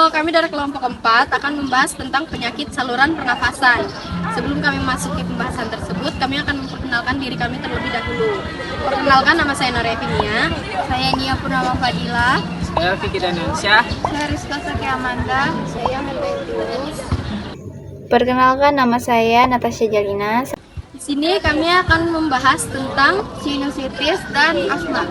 kami dari kelompok 4 akan membahas tentang penyakit saluran pernafasan. Sebelum kami masuki pembahasan tersebut, kami akan memperkenalkan diri kami terlebih dahulu. Perkenalkan, nama saya Noria Finia. Saya Nia Purnama Fadila. Saya Fikri Danansyah. Saya Rizka Saki Amanda. Saya Mendetus. Perkenalkan, nama saya Natasha Jalina. Di sini kami akan membahas tentang Sinusitis dan asma.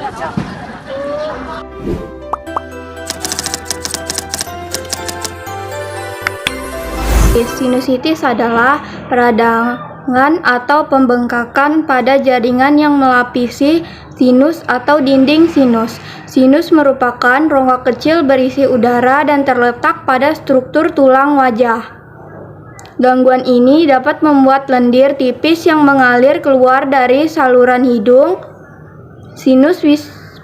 Sinusitis adalah peradangan atau pembengkakan pada jaringan yang melapisi sinus atau dinding sinus. Sinus merupakan rongga kecil berisi udara dan terletak pada struktur tulang wajah. Gangguan ini dapat membuat lendir tipis yang mengalir keluar dari saluran hidung. Sinus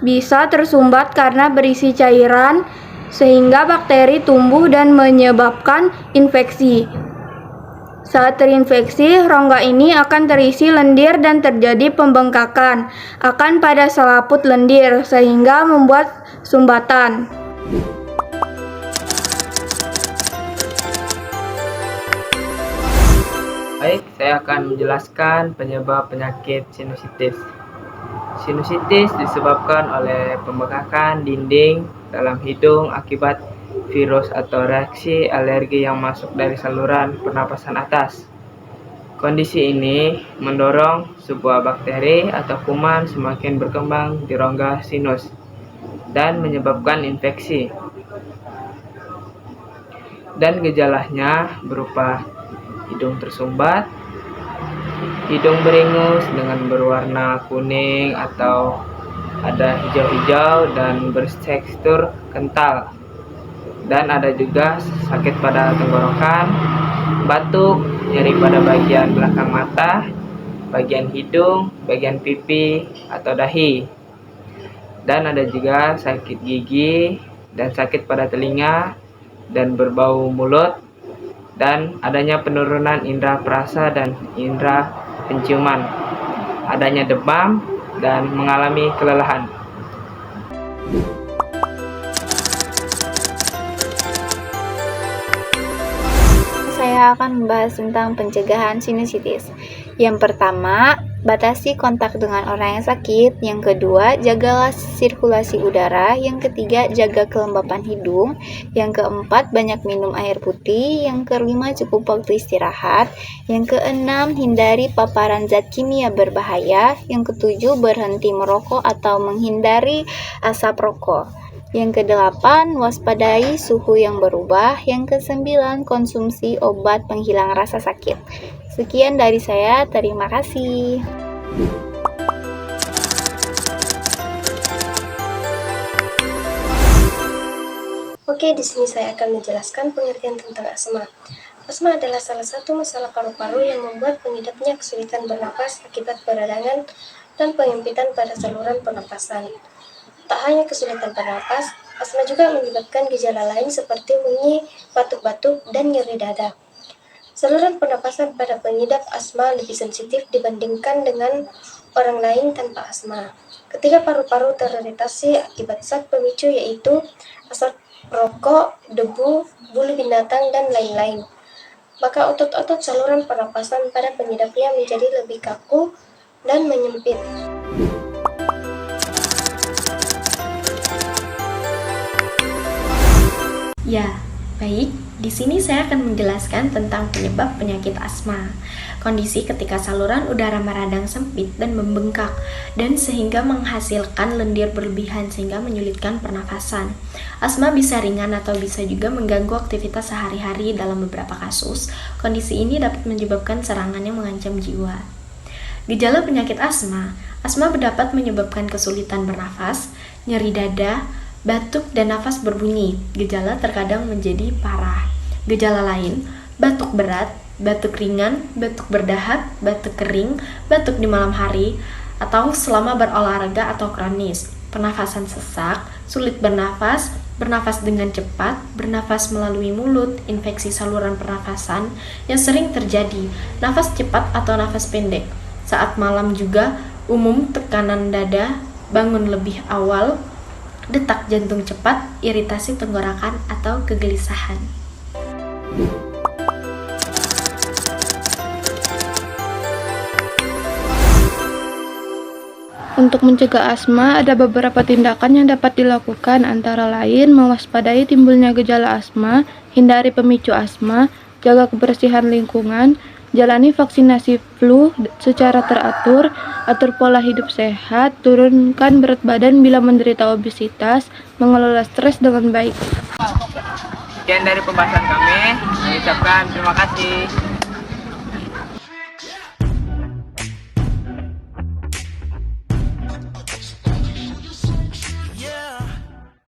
bisa tersumbat karena berisi cairan, sehingga bakteri tumbuh dan menyebabkan infeksi. Saat terinfeksi, rongga ini akan terisi lendir dan terjadi pembengkakan akan pada selaput lendir sehingga membuat sumbatan. Baik, saya akan menjelaskan penyebab penyakit sinusitis. Sinusitis disebabkan oleh pembengkakan dinding dalam hidung akibat virus atau reaksi alergi yang masuk dari saluran pernapasan atas. Kondisi ini mendorong sebuah bakteri atau kuman semakin berkembang di rongga sinus dan menyebabkan infeksi. Dan gejalanya berupa hidung tersumbat, hidung beringus dengan berwarna kuning atau ada hijau-hijau dan bertekstur kental. Dan ada juga sakit pada tenggorokan, batuk, nyeri pada bagian belakang mata, bagian hidung, bagian pipi atau dahi. Dan ada juga sakit gigi dan sakit pada telinga dan berbau mulut, dan adanya penurunan indera perasa dan indera penciuman, adanya demam dan mengalami kelelahan. Saya akan membahas tentang pencegahan sinusitis. Yang pertama, batasi kontak dengan orang yang sakit. Yang kedua, jagalah sirkulasi udara. Yang ketiga, jaga kelembapan hidung. Yang keempat, banyak minum air putih. Yang kelima, cukup waktu istirahat. Yang keenam, hindari paparan zat kimia berbahaya. Yang ketujuh, berhenti merokok atau menghindari asap rokok. Yang kedelapan, waspadai suhu yang berubah. Yang kesembilan, konsumsi obat penghilang rasa sakit. Sekian dari saya, terima kasih. Oke, di sini saya akan menjelaskan pengertian tentang asma. Asma adalah salah satu masalah paru-paru yang membuat pengidapnya kesulitan bernapas akibat peradangan dan penyempitan pada saluran pernapasan. Tak hanya kesulitan bernapas, asma juga menyebabkan gejala lain seperti bunyi, batuk-batuk, dan nyeri dada. Saluran pernapasan pada pengidap asma lebih sensitif dibandingkan dengan orang lain tanpa asma. Ketika paru-paru teriritasi akibat zat pemicu yaitu asap rokok, debu, bulu binatang, dan lain-lain, maka otot-otot saluran pernapasan pada pengidapnya menjadi lebih kaku dan menyempit. Ya, baik. Di sini saya akan menjelaskan tentang penyebab penyakit asma. Kondisi ketika saluran udara meradang sempit dan membengkak dan sehingga menghasilkan lendir berlebihan sehingga menyulitkan pernafasan. Asma bisa ringan atau bisa juga mengganggu aktivitas sehari-hari. Dalam beberapa kasus, kondisi ini dapat menyebabkan serangan yang mengancam jiwa. Gejala penyakit asma dapat menyebabkan kesulitan bernafas, nyeri dada, batuk dan nafas berbunyi. Gejala terkadang menjadi parah. Gejala lain, batuk berat, batuk ringan, batuk berdahak, batuk kering, batuk di malam hari, atau selama berolahraga atau kronis. Pernafasan sesak, sulit bernafas, bernafas dengan cepat, bernafas melalui mulut, infeksi saluran pernafasan yang sering terjadi, nafas cepat atau nafas pendek. Saat malam juga umum tekanan dada, bangun lebih awal, detak jantung cepat, iritasi tenggorokan, atau kegelisahan. Untuk mencegah asma, ada beberapa tindakan yang dapat dilakukan, antara lain mewaspadai timbulnya gejala asma, hindari pemicu asma, jaga kebersihan lingkungan, jalani vaksinasi flu secara teratur, atur pola hidup sehat, turunkan berat badan bila menderita obesitas, mengelola stres dengan baik. Sekian dari pembahasan kami. Kami ucapkan terima kasih.